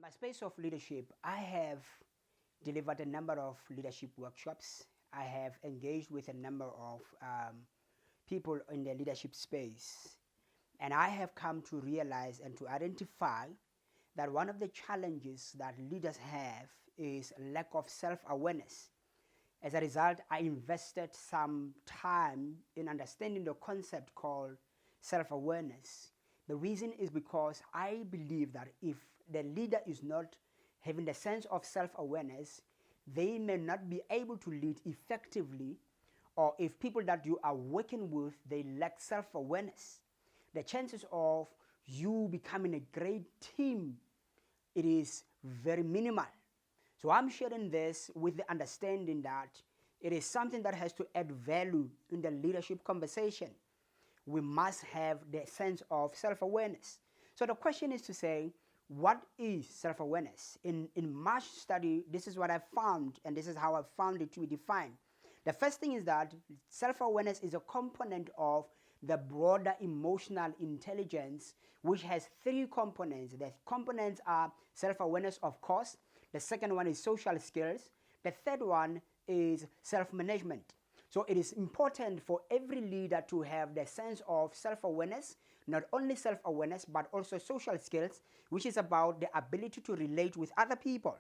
my space of leadership, I have delivered a number of leadership workshops. I have engaged with a number of people in the leadership space. And I have come to realize and to identify that one of the challenges that leaders have is lack of self-awareness. As a result, I invested some time in understanding the concept called self-awareness. The reason is because I believe that if the leader is not having the sense of self-awareness, they may not be able to lead effectively, or if people that you are working with, they lack self-awareness, the chances of you becoming a great team, it is very minimal. So I'm sharing this with the understanding that it is something that has to add value in the leadership conversation. We must have the sense of self-awareness. So the question is to say, what is self-awareness? In much study, this is what I found, and this is how I found it to be defined. The first thing is that self-awareness is a component of the broader emotional intelligence, which has three components. The components are self-awareness, of course. The second one is social skills. The third one is self-management. So it is important for every leader to have the sense of self-awareness, not only self-awareness, but also social skills, which is about the ability to relate with other people.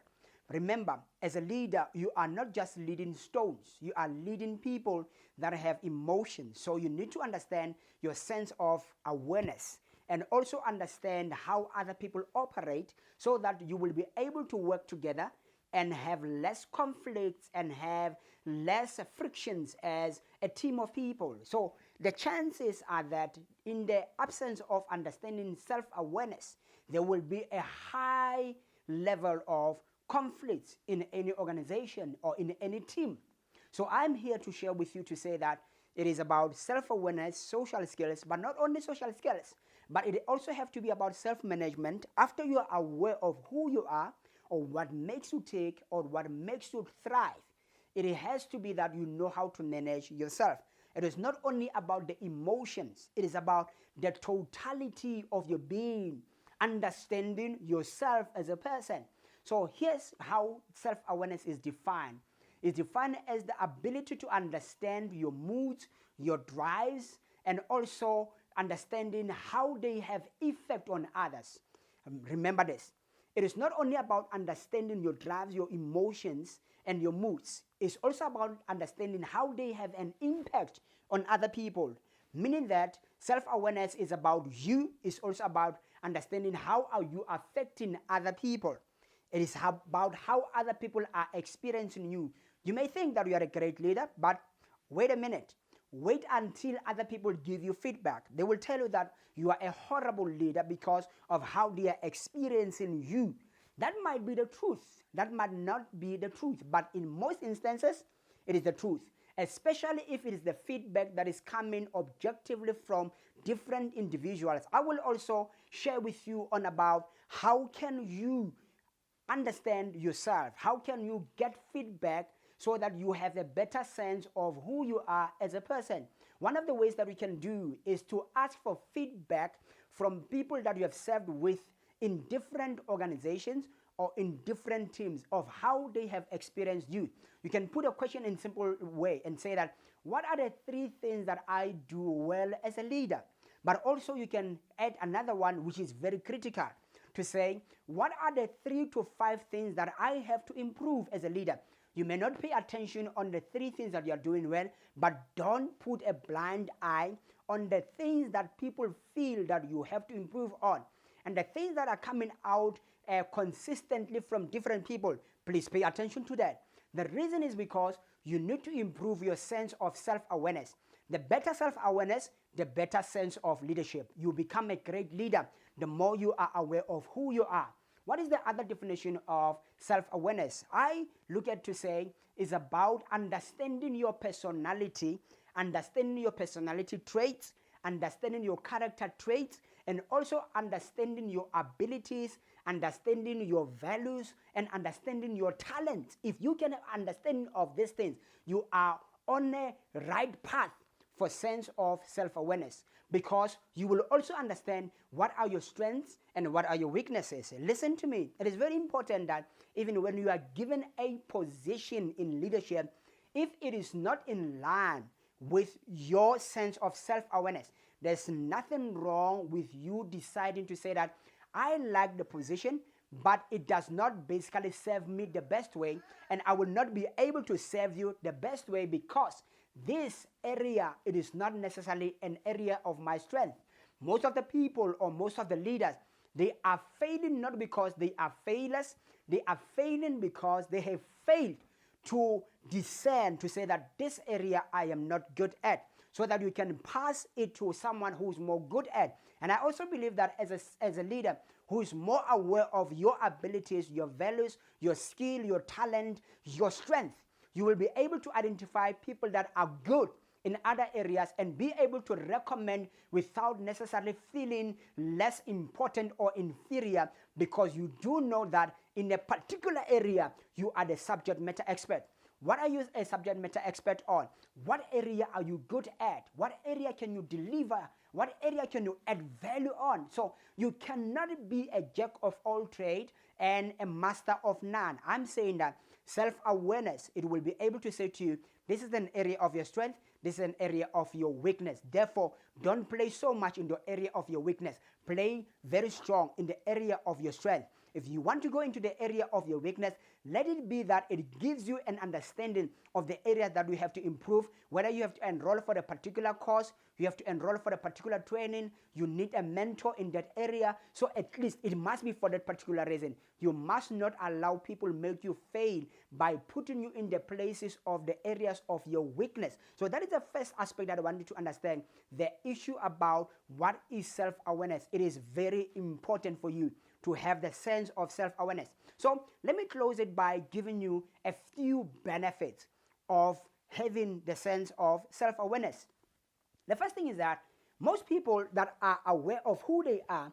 Remember, as a leader, you are not just leading stones. You are leading people that have emotions. So you need to understand your sense of awareness and also understand how other people operate so that you will be able to work together and have less conflicts and have less frictions as a team of people. So the chances are that in the absence of understanding self-awareness, there will be a high level of conflicts in any organization or in any team. So I'm here to share with you to say that it is about self-awareness, social skills, but not only social skills, but it also have to be about self-management. After you are aware of who you are or what makes you tick or what makes you thrive, it has to be that you know how to manage yourself. It is not only about the emotions, it is about the totality of your being, understanding yourself as a person. So here's how self-awareness is defined. It's defined as the ability to understand your moods, your drives, and also understanding how they have effect on others. Remember this. It is not only about understanding your drives, your emotions, and your moods. It's also about understanding how they have an impact on other people. Meaning that self-awareness is about you. It's also about understanding how are you affecting other people. It is about how other people are experiencing you. You may think that you are a great leader, but wait a minute. Wait until other people give you feedback. They will tell you that you are a horrible leader because of how they are experiencing you. That might be the truth. That might not be the truth. But in most instances, it is the truth. Especially if it is the feedback that is coming objectively from different individuals. I will also share with you on about how can you understand yourself. How can you get feedback so that you have a better sense of who you are as a person? One of the ways that we can do is to ask for feedback from people that you have served with in different organizations or in different teams of how they have experienced you. You can put a question in a simple way and say that, what are the 3 things that I do well as a leader? But also you can add another one which is very critical to say, what are the 3 to 5 things that I have to improve as a leader? You may not pay attention on the 3 things that you are doing well, but don't put a blind eye on the things that people feel that you have to improve on. And the things that are coming out consistently from different people, please pay attention to that. The reason is because you need to improve your sense of self-awareness. The better self-awareness, the better sense of leadership. You become a great leader the more you are aware of who you are. What is the other definition of self-awareness? I look at to say is about understanding your personality traits, understanding your character traits, and also understanding your abilities, understanding your values, and understanding your talents. If you can have understanding of these things, you are on a right path for sense of self-awareness, because you will also understand what are your strengths and what are your weaknesses. Listen to me. It is very important that even when you are given a position in leadership, if it is not in line with your sense of self-awareness, there's nothing wrong with you deciding to say that I like the position, but it does not basically serve me the best way, and I will not be able to serve you the best way because this area, it is not necessarily an area of my strength. Most of the people or most of the leaders, they are failing not because they are failures, they are failing because they have failed to discern, to say that this area I am not good at, so that you can pass it to someone who's more good at. And I also believe that as a leader who is more aware of your abilities, your values, your skill, your talent, your strength, you will be able to identify people that are good in other areas and be able to recommend without necessarily feeling less important or inferior, because you do know that in a particular area you are the subject matter expert. What are you a subject matter expert on? What area are you good at? What area can you deliver? What area can you add value on? So you cannot be a jack of all trade and a master of none. I'm saying that self-awareness, it will be able to say to you, this is an area of your strength, this is an area of your weakness. Therefore, don't play so much in the area of your weakness. Play very strong in the area of your strength. If you want to go into the area of your weakness, let it be that it gives you an understanding of the areas that you have to improve, whether you have to enroll for a particular course, you have to enroll for a particular training, you need a mentor in that area. So at least it must be for that particular reason. You must not allow people make you fail by putting you in the places of the areas of your weakness. So that is the first aspect that I want you to understand. The issue about what is self-awareness. It is very important for you to have the sense of self-awareness. So let me close it by giving you a few benefits of having the sense of self-awareness. The first thing is that most people that are aware of who they are,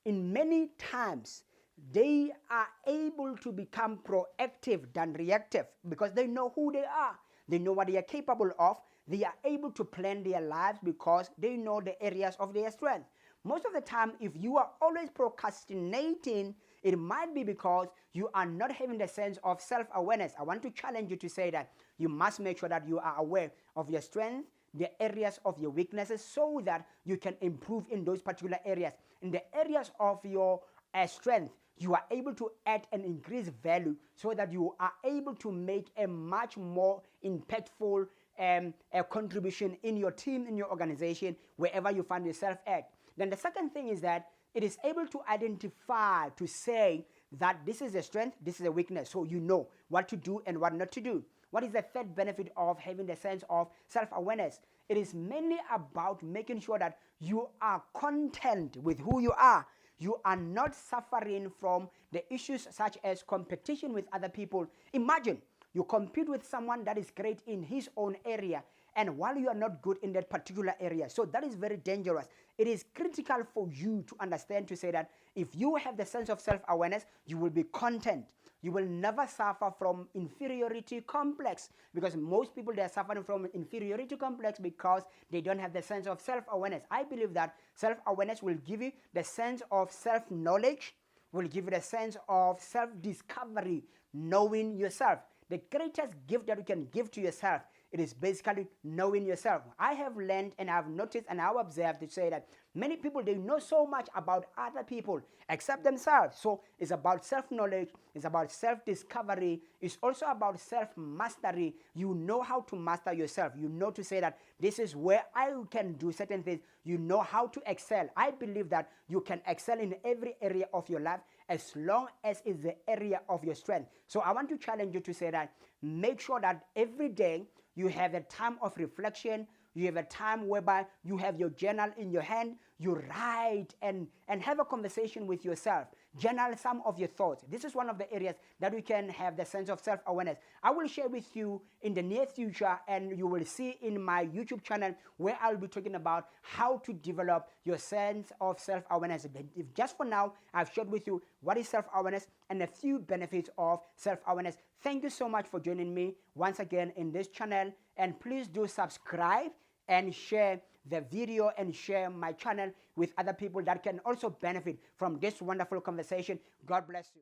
in many times, they are able to become proactive than reactive because they know who they are. They know what they are capable of. They are able to plan their lives because they know the areas of their strength. Most of the time, if you are always procrastinating, it might be because you are not having the sense of self-awareness. I want to challenge you to say that you must make sure that you are aware of your strength, the areas of your weaknesses, so that you can improve in those particular areas. In the areas of your strength, you are able to add and increase value so that you are able to make a much more impactful a contribution in your team, in your organization, wherever you find yourself at. Then the second thing is that it is able to identify, to say that this is a strength, this is a weakness, so you know what to do and what not to do. What is the third benefit of having the sense of self-awareness? It is mainly about making sure that you are content with who you are. You are not suffering from the issues such as competition with other people. Imagine you compete with someone that is great in his own area, and while you are not good in that particular area. So that is very dangerous. It is critical for you to understand, to say that if you have the sense of self-awareness, you will be content. You will never suffer from inferiority complex, because most people, they are suffering from inferiority complex because they don't have the sense of self-awareness. I believe that self-awareness will give you the sense of self-knowledge, will give you the sense of self-discovery, knowing yourself. The greatest gift that you can give to yourself, it is basically knowing yourself. I have learned and I have noticed and I have observed to say that many people, they know so much about other people except themselves. So it's about self-knowledge, it's about self-discovery, it's also about self-mastery. You know how to master yourself. You know to say that this is where I can do certain things. You know how to excel. I believe that you can excel in every area of your life as long as it's the area of your strength. So I want to challenge you to say that make sure that every day you have a time of reflection. You have a time whereby you have your journal in your hand. You write and have a conversation with yourself. Journal some of your thoughts. This is one of the areas that we can have the sense of self-awareness. I will share with you in the near future, and you will see in my YouTube channel where I'll be talking about how to develop your sense of self-awareness. If just for now, I've shared with you what is self-awareness and a few benefits of self-awareness. Thank you so much for joining me once again in this channel, and please do subscribe and share the video and share my channel with other people that can also benefit from this wonderful conversation. God bless you.